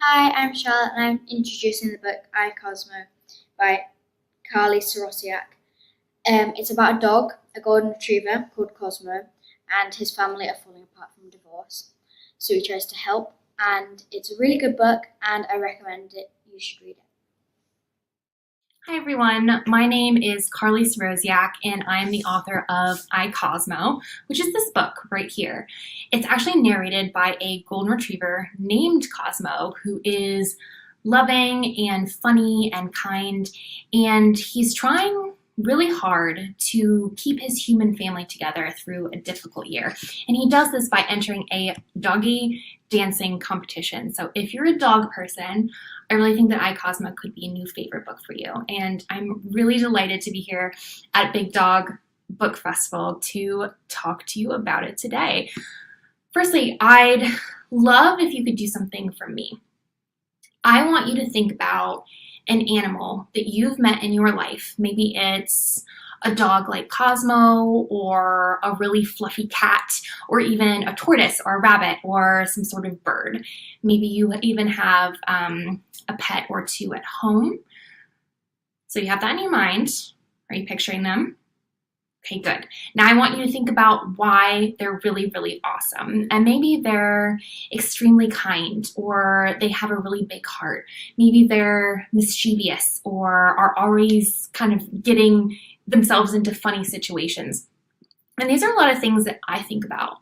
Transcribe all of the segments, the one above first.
Hi, I'm Charlotte and I'm introducing the book I, Cosmo by Carlie Sorosiak. It's about a dog, a golden retriever called Cosmo, and his family are falling apart from divorce. So he tries to help, and it's a really good book, and I recommend it. You should read it. Hi everyone, my name is Carlie Sorosiak and I'm the author of I, Cosmo, which is this book right here. It's actually narrated by a golden retriever named Cosmo who is loving and funny and kind, and he's trying really hard to keep his human family together through a difficult year. And he does this by entering a doggy dancing competition. So if you're a dog person, I really think that I, Cosmo could be a new favorite book for you. And I'm really delighted to be here at Big Dog Book Festival to talk to you about it today. Firstly, I'd love if you could do something for me. I want you to think about an animal that you've met in your life. Maybe it's a dog like Cosmo, or a really fluffy cat, or even a tortoise or a rabbit or some sort of bird. Maybe you even have a pet or two at home. So you have that in your mind. Are you picturing them? Okay, good. Now I want you to think about why they're really, really awesome. And maybe they're extremely kind, or they have a really big heart. Maybe they're mischievous or are always kind of getting themselves into funny situations. And these are a lot of things that I think about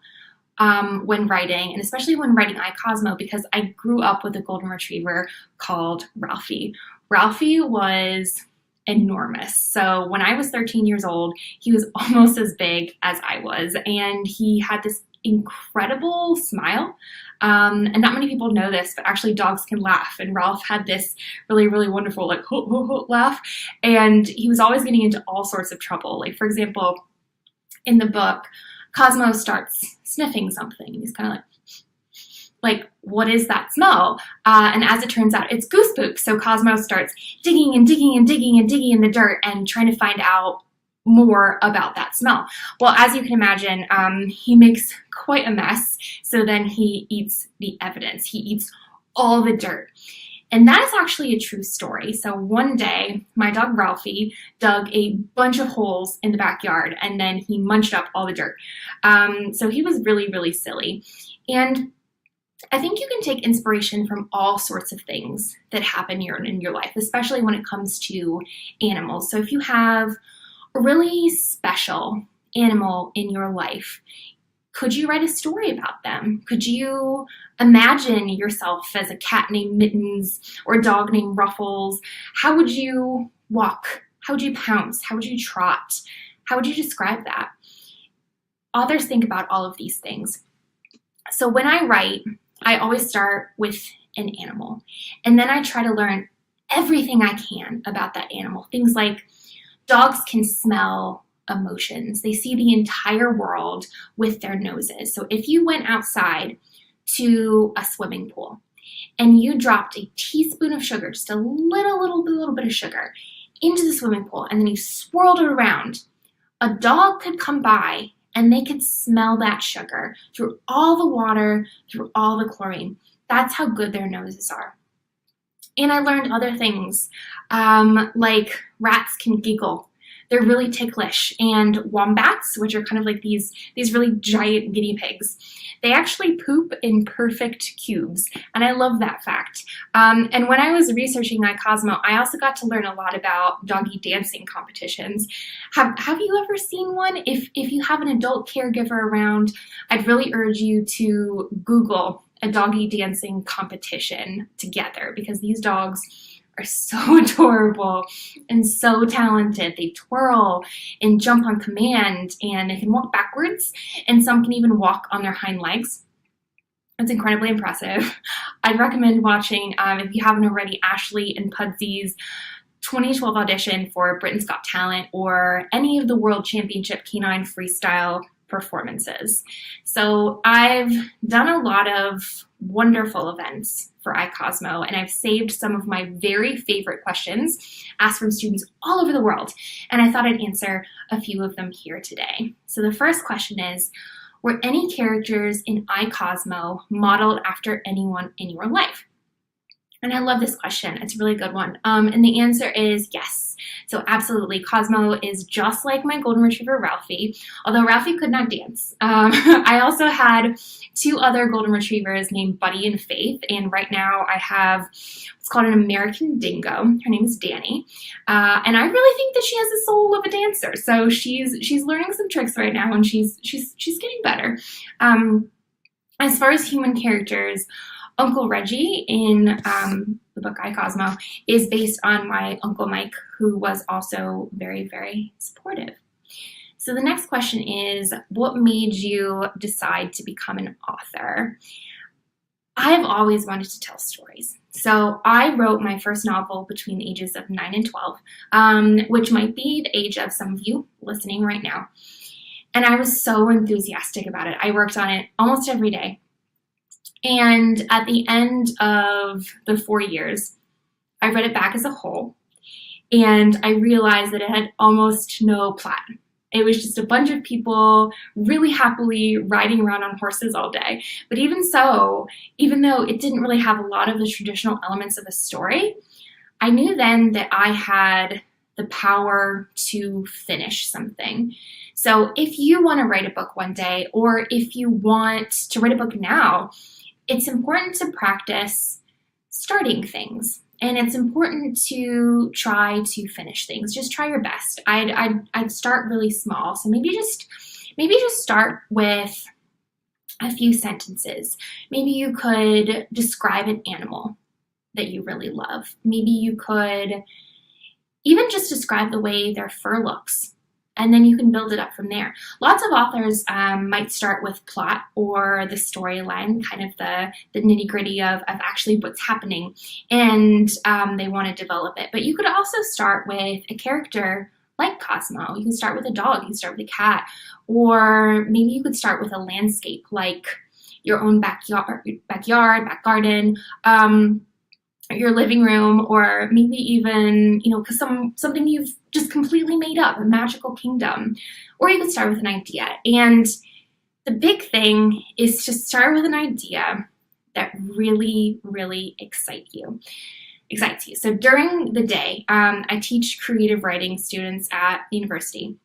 when writing, and especially when writing I, Cosmo, because I grew up with a golden retriever called Ralphie. Ralphie was enormous. So when I was 13 years old, he was almost as big as I was, and he had this incredible smile. And not many people know this, but actually dogs can laugh, and Ralph had this really, really wonderful like ho, ho, ho laugh, and he was always getting into all sorts of trouble. Like, for example, in the book, Cosmo starts sniffing something, and he's kind of like, what is that smell? And as it turns out, it's goose poop. So Cosmo starts digging and digging and digging and digging in the dirt and trying to find out more about that smell. Well, as you can imagine, he makes quite a mess. So then he eats the evidence. He eats all the dirt. And that is actually a true story. So one day, my dog Ralphie dug a bunch of holes in the backyard, and then he munched up all the dirt. So he was really, really silly. And I think you can take inspiration from all sorts of things that happen in your life, especially when it comes to animals. So if you have a really special animal in your life, could you write a story about them? Could you imagine yourself as a cat named Mittens or a dog named Ruffles? How would you walk? How would you pounce? How would you trot? How would you describe that? Authors think about all of these things. So when I write, I always start with an animal, and then I try to learn everything I can about that animal. Things like dogs can smell emotions. They see the entire world with their noses. So if you went outside to a swimming pool and you dropped a teaspoon of sugar, just a little bit of sugar, into the swimming pool, and then you swirled it around, a dog could come by and they could smell that sugar through all the water, through all the chlorine. That's how good their noses are. And I learned other things, like rats can giggle. they're really ticklish. And wombats, which are kind of like these really giant guinea pigs, they actually poop in perfect cubes. And I love that fact. And when I was researching iCosmo, I also got to learn a lot about doggy dancing competitions. Have you ever seen one? If you have an adult caregiver around, I'd really urge you to Google a doggy dancing competition together, because these dogs are so adorable and so talented. They twirl and jump on command, and they can walk backwards, and some can even walk on their hind legs. It's incredibly impressive. I'd recommend watching, if you haven't already, Ashley and Pudsy's 2012 audition for Britain's Got Talent, or any of the World Championship canine freestyle performances. So I've done a lot of wonderful events for iCosmo, and I've saved some of my very favorite questions asked from students all over the world, and I thought I'd answer a few of them here today. So the first question is, were any characters in iCosmo modeled after anyone in your life? And I love this question. It's a really good one. And the answer is yes. So absolutely, Cosmo is just like my golden retriever, Ralphie, although Ralphie could not dance. I also had two other golden retrievers named Buddy and Faith, and right now I have what's called an American Dingo. Her name is Danny, and I really think that she has the soul of a dancer. So she's learning some tricks right now, and she's getting better. As far as human characters, Uncle Reggie in the book iCosmo is based on my Uncle Mike, who was also very, very supportive. So the next question is, what made you decide to become an author? I have always wanted to tell stories. So I wrote my first novel between the ages of 9 and 12, which might be the age of some of you listening right now. And I was so enthusiastic about it. I worked on it almost every day. And at the end of the 4 years, I read it back as a whole, and I realized that it had almost no plot. It was just a bunch of people really happily riding around on horses all day. But even so, even though it didn't really have a lot of the traditional elements of a story, I knew then that I had the power to finish something. So if you want to write a book one day, or if you want to write a book now, it's important to practice starting things, and it's important to try to finish things. Just try your best. I'd start really small. So maybe just start with a few sentences. Maybe you could describe an animal that you really love. Maybe you could even just describe the way their fur looks, and then you can build it up from there. Lots of authors might start with plot or the storyline, kind of the nitty-gritty of actually what's happening, and they want to develop it. But you could also start with a character like Cosmo. You can start with a dog, you can start with a cat, or maybe you could start with a landscape like your own backyard, back garden, your living room, or maybe even, something you've just completely made up, a magical kingdom. Or you could start with an idea. And the big thing is to start with an idea that really, really excites you. So during the day, I teach creative writing students at the university.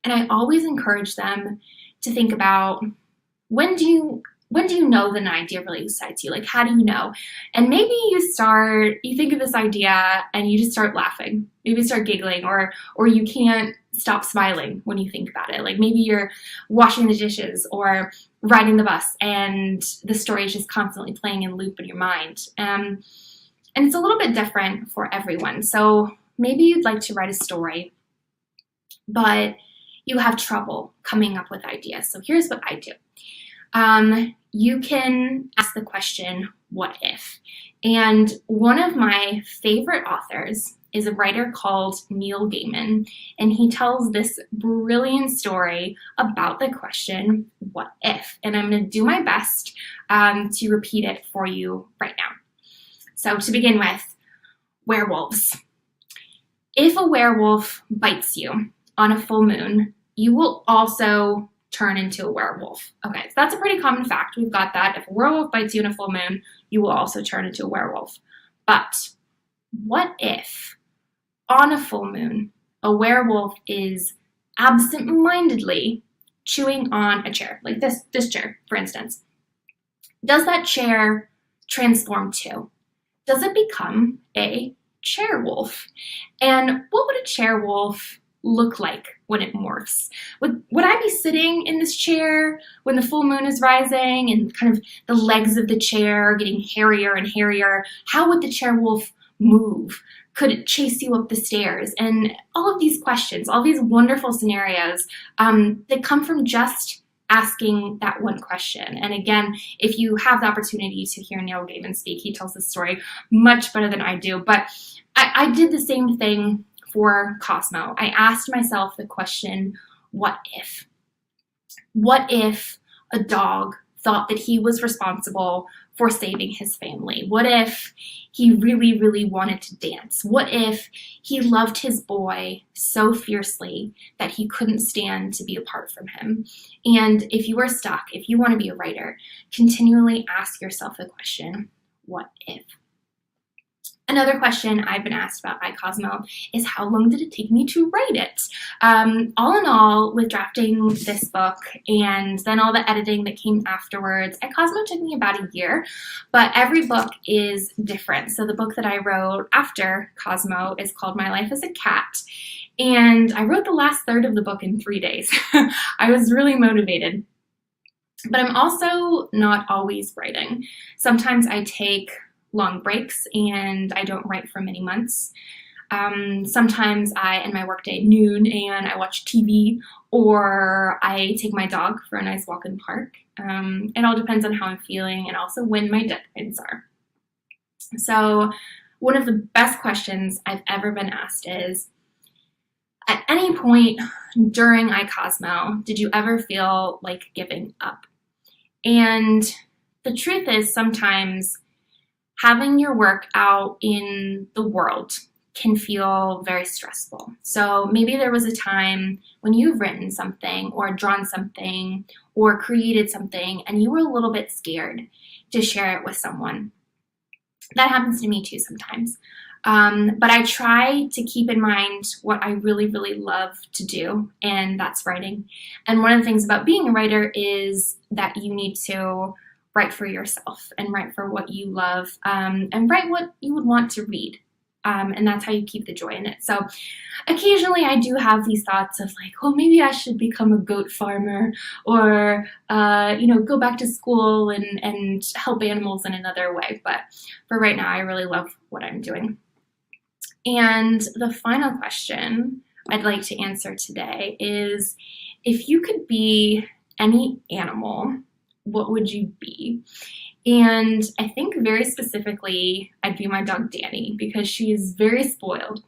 And I always encourage them to think about, when do you know that an idea really excites you? Like, how do you know? And maybe you think of this idea and you just start laughing. Maybe you start giggling, or you can't stop smiling when you think about it. Like maybe you're washing the dishes or riding the bus and the story is just constantly playing in loop in your mind. And it's a little bit different for everyone. So maybe you'd like to write a story, but you have trouble coming up with ideas. So here's what I do. You can ask the question, what if? And one of my favorite authors is a writer called Neil Gaiman, and he tells this brilliant story about the question, what if? And I'm going to do my best to repeat it for you right now. So to begin with, werewolves. If a werewolf bites you on a full moon, you will also turn into a werewolf. Okay, so that's a pretty common fact. We've got that. If a werewolf bites you in a full moon, you will also turn into a werewolf. But what if on a full moon, a werewolf is absent-mindedly chewing on a chair, like this chair, for instance, does that chair transform too? Does it become a chair wolf? And what would a chair wolf look like when it morphs? Would I be sitting in this chair when the full moon is rising and kind of the legs of the chair are getting hairier and hairier? How would the chair wolf move? Could it chase you up the stairs? And all of these questions, all these wonderful scenarios that come from just asking that one question. And again, if you have the opportunity to hear Neil Gaiman speak, he tells this story much better than I do. But I did the same thing for Cosmo. I asked myself the question, what if? What if a dog thought that he was responsible for saving his family? What if he really, really wanted to dance? What if he loved his boy so fiercely that he couldn't stand to be apart from him? And if you are stuck, if you want to be a writer, continually ask yourself the question, what if? Another question I've been asked about iCosmo is how long did it take me to write it? All in all, with drafting this book and then all the editing that came afterwards, iCosmo took me about a year, but every book is different. So the book that I wrote after Cosmo is called My Life as a Cat, and I wrote the last third of the book in 3 days. I was really motivated. But I'm also not always writing. Sometimes I take long breaks and I don't write for many months. Sometimes I end my workday at noon and I watch TV, or I take my dog for a nice walk in the park. It all depends on how I'm feeling and also when my deadlines are. So one of the best questions I've ever been asked is, at any point during iCosmo, did you ever feel like giving up? And the truth is, sometimes having your work out in the world can feel very stressful. So maybe there was a time when you've written something or drawn something or created something and you were a little bit scared to share it with someone. That happens to me too sometimes. But I try to keep in mind what I really, really love to do, and that's writing. And one of the things about being a writer is that you need to write for yourself and write for what you love, and write what you would want to read. And that's how you keep the joy in it. So occasionally I do have these thoughts of like, oh, maybe I should become a goat farmer, or, go back to school and help animals in another way. But for right now, I really love what I'm doing. And the final question I'd like to answer today is, if you could be any animal, what would you be? And I think very specifically, I'd be my dog Danny, because she's very spoiled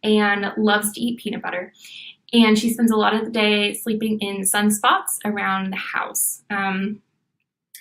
and loves to eat peanut butter. And she spends a lot of the day sleeping in sunspots around the house.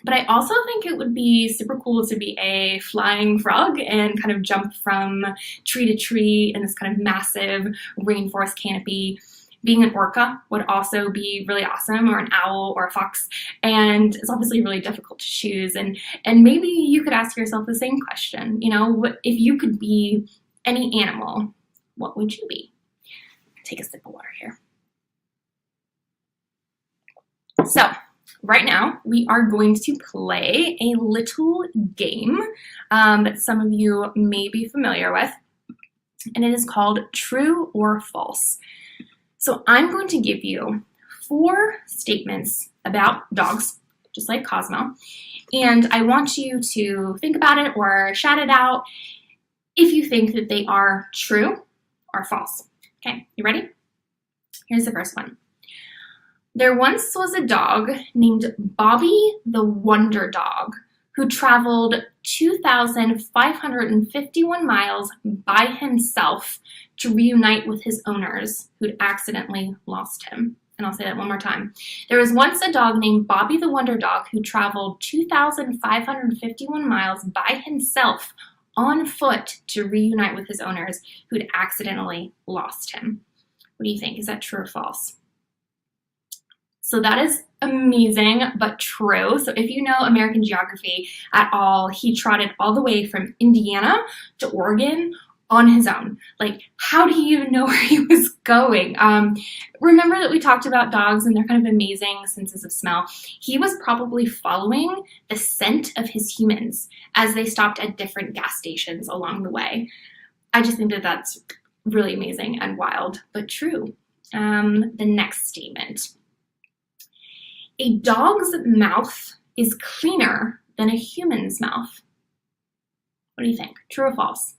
But I also think it would be super cool to be a flying frog and kind of jump from tree to tree in this kind of massive rainforest canopy. Being an orca would also be really awesome, or an owl or a fox, and it's obviously really difficult to choose. And maybe you could ask yourself the same question, what if you could be any animal, what would you be? Take a sip of water here. So right now we are going to play a little game that some of you may be familiar with, and it is called True or False. So I'm going to give you 4 statements about dogs, just like Cosmo, and I want you to think about it or shout it out if you think that they are true or false. Okay, you ready? Here's the first one. There once was a dog named Bobby the Wonder Dog who traveled 2,551 miles by himself to reunite with his owners who'd accidentally lost him. And I'll say that one more time. There was once a dog named Bobby the Wonder Dog who traveled 2,551 miles by himself on foot to reunite with his owners who'd accidentally lost him. What do you think? Is that true or false? So that is amazing, but true. So if you know American geography at all, he trotted all the way from Indiana to Oregon on his own. Like, how do you even know where he was going? Remember that we talked about dogs and their kind of amazing senses of smell. He was probably following the scent of his humans as they stopped at different gas stations along the way. I just think that that's really amazing and wild, but true. The next statement. A dog's mouth is cleaner than a human's mouth. What do you think? True or false?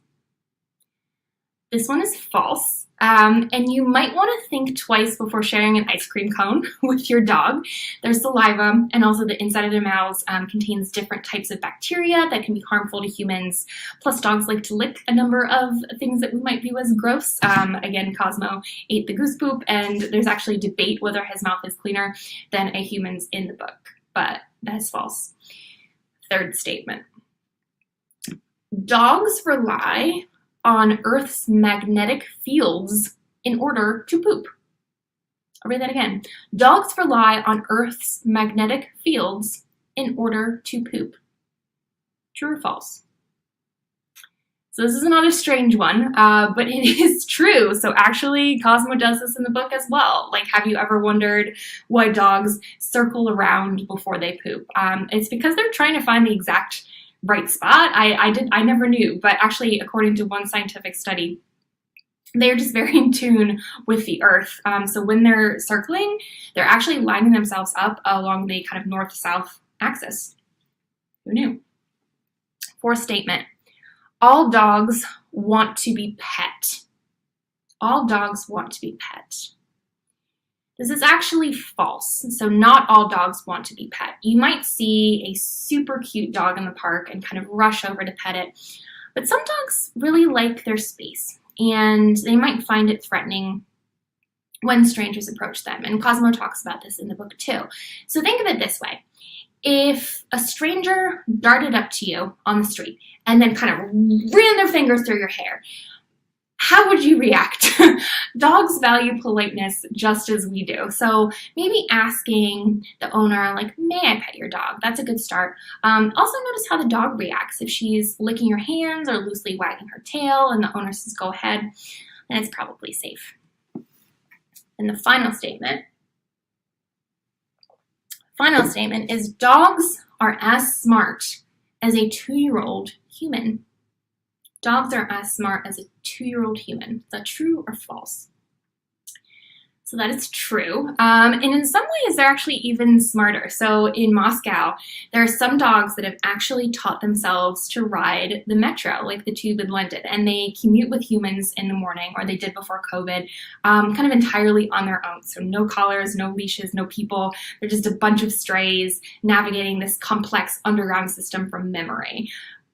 This one is false, and you might want to think twice before sharing an ice cream cone with your dog. Their saliva and also the inside of their mouths contains different types of bacteria that can be harmful to humans. Plus, dogs like to lick a number of things that we might view as gross. Again, Cosmo ate the goose poop, and there's actually debate whether his mouth is cleaner than a human's in the book, but that is false. Third statement. Dogs rely on Earth's magnetic fields in order to poop. I'll read that again. Dogs rely on Earth's magnetic fields in order to poop. True or false? So this is another strange one, but it is true. So actually, Cosmo does this in the book as well. Like, have you ever wondered why dogs circle around before they poop? It's because they're trying to find the exact right spot. I never knew, but actually, according to one scientific study, they're just very in tune with the earth. So when they're circling, they're actually lining themselves up along the kind of north-south axis. Who knew? Fourth statement. All dogs want to be pet. All dogs want to be pet. This is actually false. So not all dogs want to be pet. You might see a super cute dog in the park and kind of rush over to pet it, but some dogs really like their space and they might find it threatening when strangers approach them. And Cosmo talks about this in the book too. So think of it this way. If a stranger darted up to you on the street and then kind of ran their fingers through your hair, how would you react? Dogs value politeness just as we do. So maybe asking the owner, like, may I pet your dog? That's a good start. Also notice how the dog reacts. If she's licking your hands or loosely wagging her tail and the owner says, go ahead, then it's probably safe. And the final statement is dogs are as smart as a 2-year-old human. Dogs are as smart as a 2-year-old human. Is that true or false? So that is true. And in some ways, they're actually even smarter. So in Moscow, there are some dogs that have actually taught themselves to ride the metro, like the tube in London. And they commute with humans in the morning, or they did before COVID, kind of entirely on their own. So no collars, no leashes, no people. They're just a bunch of strays navigating this complex underground system from memory,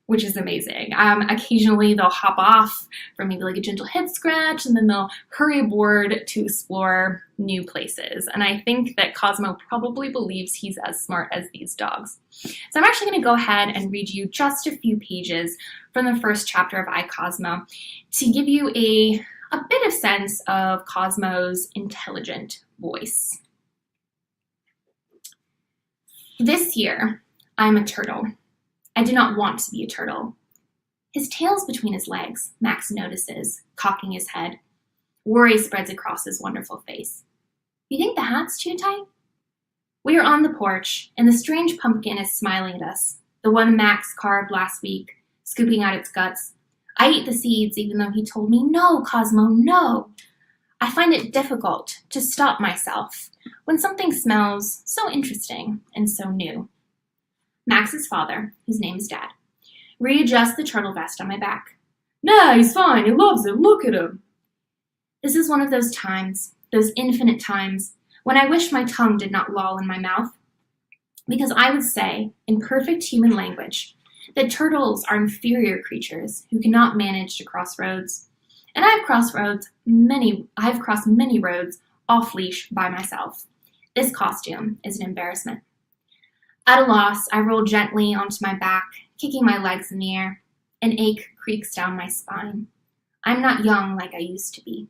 which is amazing. Occasionally they'll hop off for maybe like a gentle head scratch, and then they'll hurry aboard to explore new places. And I think that Cosmo probably believes he's as smart as these dogs. So I'm actually going to go ahead and read you just a few pages from the first chapter of I, Cosmo to give you a bit of sense of Cosmo's intelligent voice. This year, I'm a turtle. I do not want to be a turtle. His tail's between his legs, Max notices, cocking his head. Worry spreads across his wonderful face. You think the hat's too tight? We are on the porch, and the strange pumpkin is smiling at us, the one Max carved last week, scooping out its guts. I eat the seeds even though he told me, no, Cosmo, no. I find it difficult to stop myself when something smells so interesting and so new. Max's father, whose name is Dad, readjusts the turtle vest on my back. Nah, he's fine. He loves it. Look at him. This is one of those times, those infinite times, when I wish my tongue did not loll in my mouth, because I would say, in perfect human language, that turtles are inferior creatures who cannot manage to cross roads. And I've crossed many roads off leash by myself. This costume is an embarrassment. At a loss, I roll gently onto my back, kicking my legs in the air. An ache creaks down my spine. I'm not young like I used to be,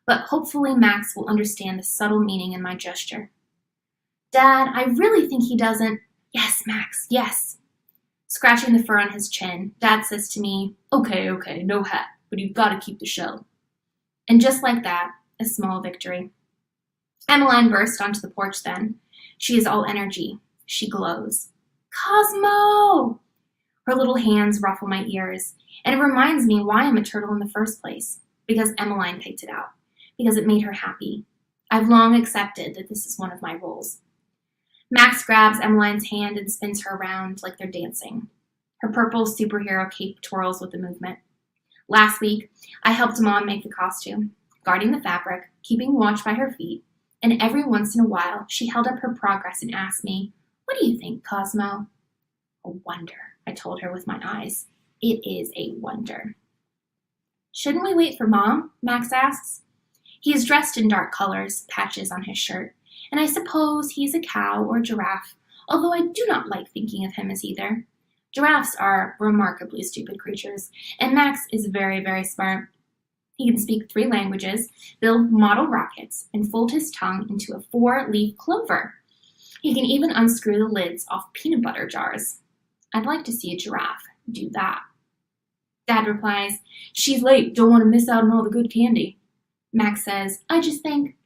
but hopefully Max will understand the subtle meaning in my gesture. Dad, I really think he doesn't. Yes, Max, yes. Scratching the fur on his chin, Dad says to me, okay, no hat, but you've got to keep the show. And just like that, a small victory. Emmeline burst onto the porch then. She is all energy. She glows. Cosmo! Her little hands ruffle my ears, and it reminds me why I'm a turtle in the first place. Because Emmeline picked it out. Because it made her happy. I've long accepted that this is one of my roles. Max grabs Emmeline's hand and spins her around like they're dancing. Her purple superhero cape twirls with the movement. Last week, I helped Mom make the costume, guarding the fabric, keeping watch by her feet, and every once in a while, she held up her progress and asked me, "What do you think, Cosmo?" "A wonder," I told her with my eyes. "It is a wonder." "Shouldn't we wait for Mom?" Max asks. He is dressed in dark colors, patches on his shirt, and I suppose he's a cow or giraffe, although I do not like thinking of him as either. Giraffes are remarkably stupid creatures, and Max is very, very smart. He can speak 3 languages, build model rockets, and fold his tongue into a 4-leaf clover. He can even unscrew the lids off peanut butter jars. I'd like to see a giraffe do that. Dad replies, "She's late, don't want to miss out on all the good candy." Max says, "I just think,"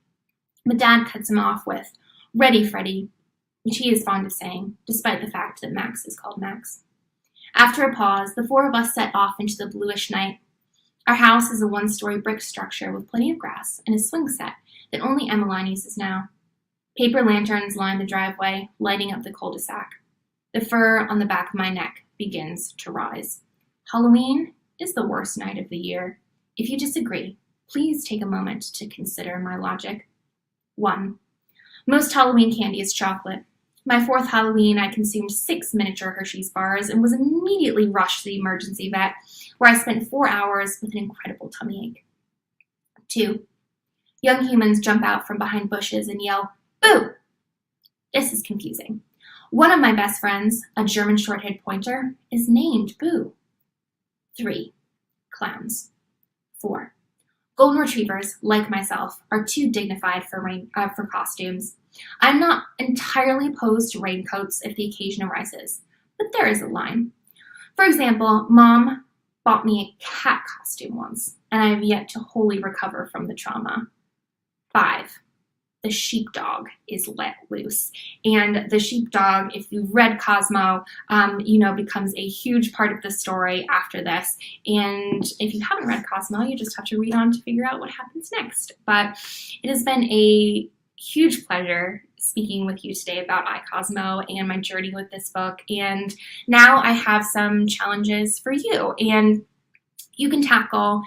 but Dad cuts him off with, "Ready, Freddie," which he is fond of saying, despite the fact that Max is called Max. After a pause, the 4 of us set off into the bluish night. Our house is a 1-story brick structure with plenty of grass and a swing set that only Emmeline uses now. Paper lanterns line the driveway, lighting up the cul-de-sac. The fur on the back of my neck begins to rise. Halloween is the worst night of the year. If you disagree, please take a moment to consider my logic. 1. Most Halloween candy is chocolate. My 4th Halloween, I consumed 6 miniature Hershey's bars and was immediately rushed to the emergency vet, where I spent 4 hours with an incredible tummy ache. 2. Young humans jump out from behind bushes and yell, "Boo!" This is confusing. One of my best friends, a German short-haired pointer, is named Boo. 3. Clowns. 4. Golden retrievers, like myself, are too dignified for costumes. I'm not entirely opposed to raincoats if the occasion arises, but there is a line. For example, Mom bought me a cat costume once, and I have yet to wholly recover from the trauma. 5. The sheepdog is let loose. And the sheepdog, if you've read Cosmo, becomes a huge part of the story after this. And if you haven't read Cosmo, you just have to read on to figure out what happens next. But it has been a huge pleasure speaking with you today about Cosmo and my journey with this book. And now I have some challenges for you. And you can tackle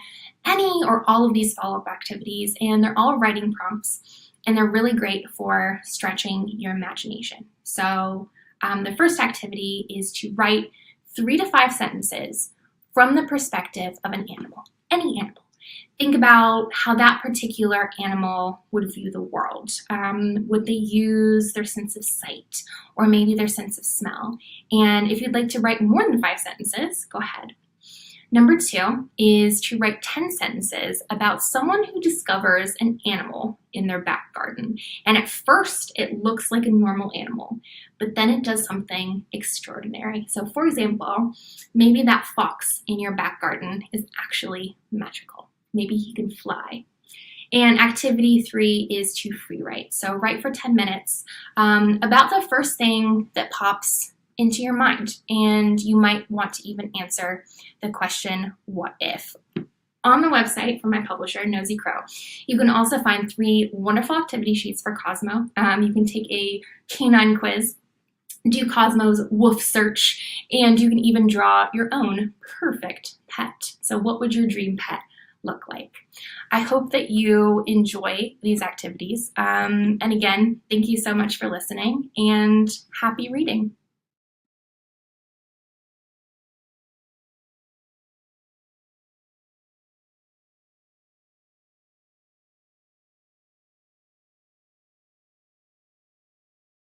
any or all of these follow-up activities, and they're all writing prompts, and they're really great for stretching your imagination. So the first activity is to write 3 to 5 sentences from the perspective of an animal, any animal. Think about how that particular animal would view the world. Would they use their sense of sight or maybe their sense of smell? And if you'd like to write more than 5 sentences, go ahead. Number 2 is to write 10 sentences about someone who discovers an animal in their back garden. And at first, it looks like a normal animal, but then it does something extraordinary. So for example, maybe that fox in your back garden is actually magical. Maybe he can fly. And activity 3 is to free write. So write for 10 minutes about the first thing that pops into your mind. And you might want to even answer the question, what if? On the website from my publisher, Nosy Crow, you can also find 3 wonderful activity sheets for Cosmo. You can take a canine quiz, do Cosmo's woof search, and you can even draw your own perfect pet. So what would your dream pet look like? I hope that you enjoy these activities. And again, thank you so much for listening, and happy reading.